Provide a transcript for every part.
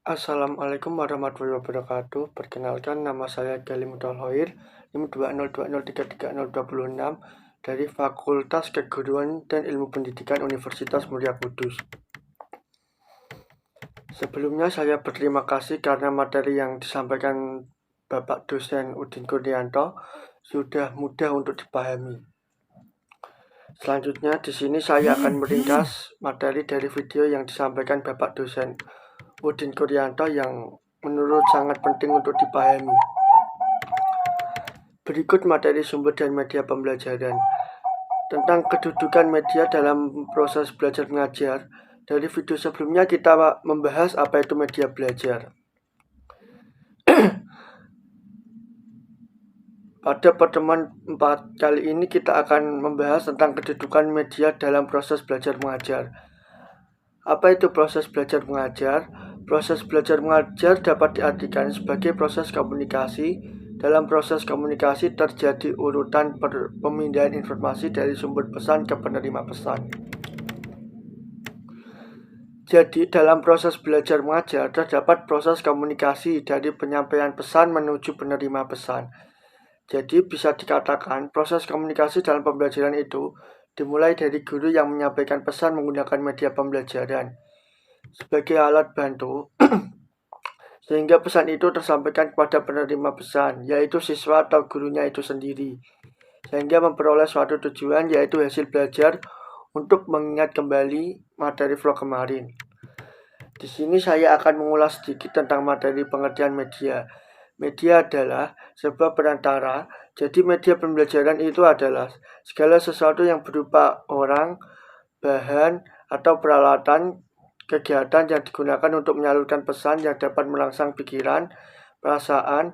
Assalamualaikum warahmatullahi wabarakatuh. Perkenalkan, nama saya Gali Mutolhoir, NIM 202033026 dari Fakultas Keguruan dan Ilmu Pendidikan Universitas Muria Kudus. Sebelumnya saya berterima kasih karena materi yang disampaikan Bapak dosen Udin Kurnianto sudah mudah untuk dipahami. Selanjutnya di sini saya akan meringkas materi dari video yang disampaikan Bapak dosen Udin Kurnianto yang menurut sangat penting untuk dipahami. Berikut materi sumber dan media pembelajaran. Tentang kedudukan media dalam proses belajar mengajar. Dari video sebelumnya kita membahas apa itu media belajar. Pada pertemuan 4 kali ini kita akan membahas tentang kedudukan media dalam proses belajar mengajar. Apa itu proses belajar mengajar? Proses belajar mengajar dapat diartikan sebagai proses komunikasi. Dalam proses komunikasi terjadi urutan pemindahan informasi dari sumber pesan ke penerima pesan. Jadi dalam proses belajar mengajar terdapat proses komunikasi dari penyampaian pesan menuju penerima pesan. Jadi bisa dikatakan proses komunikasi dalam pembelajaran itu dimulai dari guru yang menyampaikan pesan menggunakan media pembelajaran sebagai alat bantu sehingga pesan itu tersampaikan kepada penerima pesan, yaitu siswa atau gurunya itu sendiri, sehingga memperoleh suatu tujuan, yaitu hasil belajar untuk mengingat kembali materi vlog kemarin. Di sini saya akan mengulas sedikit tentang materi pengertian media. Media adalah sebuah perantara, jadi media pembelajaran itu adalah segala sesuatu yang berupa orang, bahan, atau peralatan kegiatan yang digunakan untuk menyalurkan pesan yang dapat merangsang pikiran, perasaan,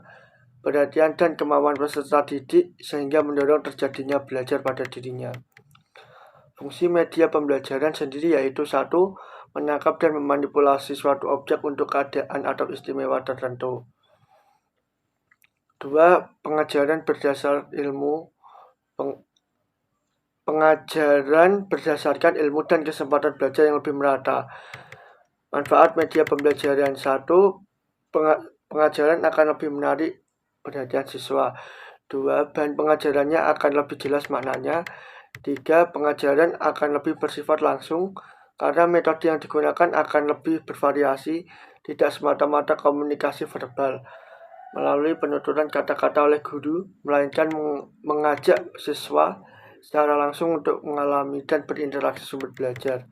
perhatian, dan kemauan peserta didik sehingga mendorong terjadinya belajar pada dirinya. Fungsi media pembelajaran sendiri yaitu 1. Menangkap dan memanipulasi suatu objek untuk keadaan atau istimewa tertentu. 2. Pengajaran berdasar ilmu Pengajaran berdasarkan ilmu dan kesempatan belajar yang lebih merata. Manfaat media pembelajaran. 1. Pengajaran akan lebih menarik perhatian siswa. 2. Bahan pengajarannya akan lebih jelas maknanya. 3. Pengajaran akan lebih bersifat langsung karena metode yang digunakan akan lebih bervariasi, tidak semata-mata komunikasi verbal melalui penuturan kata-kata oleh guru, melainkan mengajak siswa secara langsung untuk mengalami dan berinteraksi sumber belajar.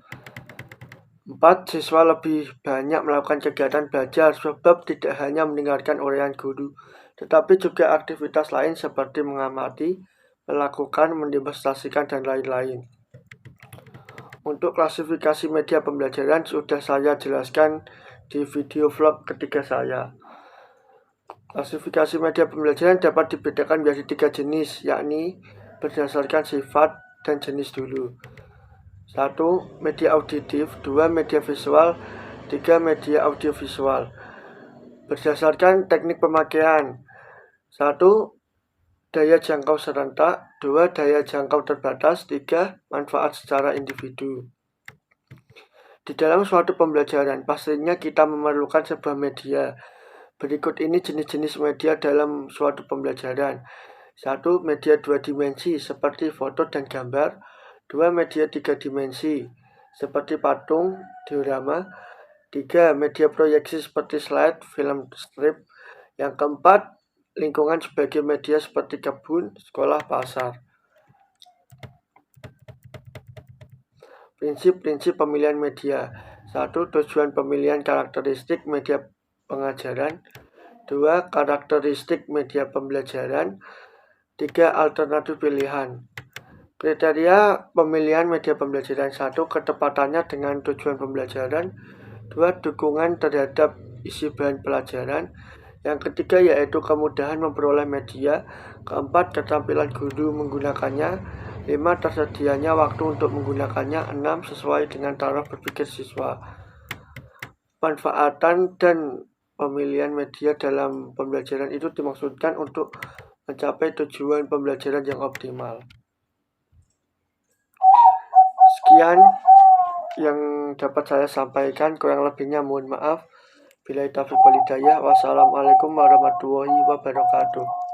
4. Siswa lebih banyak melakukan kegiatan belajar sebab tidak hanya mendengarkan uraian guru, tetapi juga aktivitas lain seperti mengamati, melakukan, mendemonstrasikan, dan lain-lain. Untuk klasifikasi media pembelajaran sudah saya jelaskan di video vlog ketiga saya. Klasifikasi media pembelajaran dapat dibedakan menjadi 3 jenis, yakni berdasarkan sifat dan jenis dulu. 1. Media auditif, 2. Media visual, 3. Media audiovisual. Berdasarkan teknik pemakaian. 1. Daya jangkau serentak, 2. Daya jangkau terbatas, 3. Manfaat secara individu. Di dalam suatu pembelajaran, pastinya kita memerlukan sebuah media. Berikut ini jenis-jenis media dalam suatu pembelajaran. 1. Media 2 dimensi seperti foto dan gambar. 2. Media 3 dimensi seperti patung, diorama. 3. Media proyeksi seperti slide, film strip. Yang keempat, lingkungan sebagai media seperti kebun, sekolah, pasar. Prinsip-prinsip pemilihan media. 1. Tujuan pemilihan karakteristik media pengajaran. 2. Karakteristik media pembelajaran. 3. Alternatif pilihan. Kriteria pemilihan media pembelajaran. 1. Ketepatannya dengan tujuan pembelajaran. 2. Dukungan terhadap isi bahan pelajaran. Yang ketiga yaitu kemudahan memperoleh media. Keempat, keterampilan guru menggunakannya. 5. Tersedianya waktu untuk menggunakannya. 6. Sesuai dengan taraf berpikir siswa. Manfaatan dan pemilihan media dalam pembelajaran itu dimaksudkan untuk mencapai tujuan pembelajaran yang optimal. Sekian yang dapat saya sampaikan, kurang lebihnya mohon maaf. Billahi taufiq wal hidayah. Wassalamualaikum warahmatullahi wabarakatuh.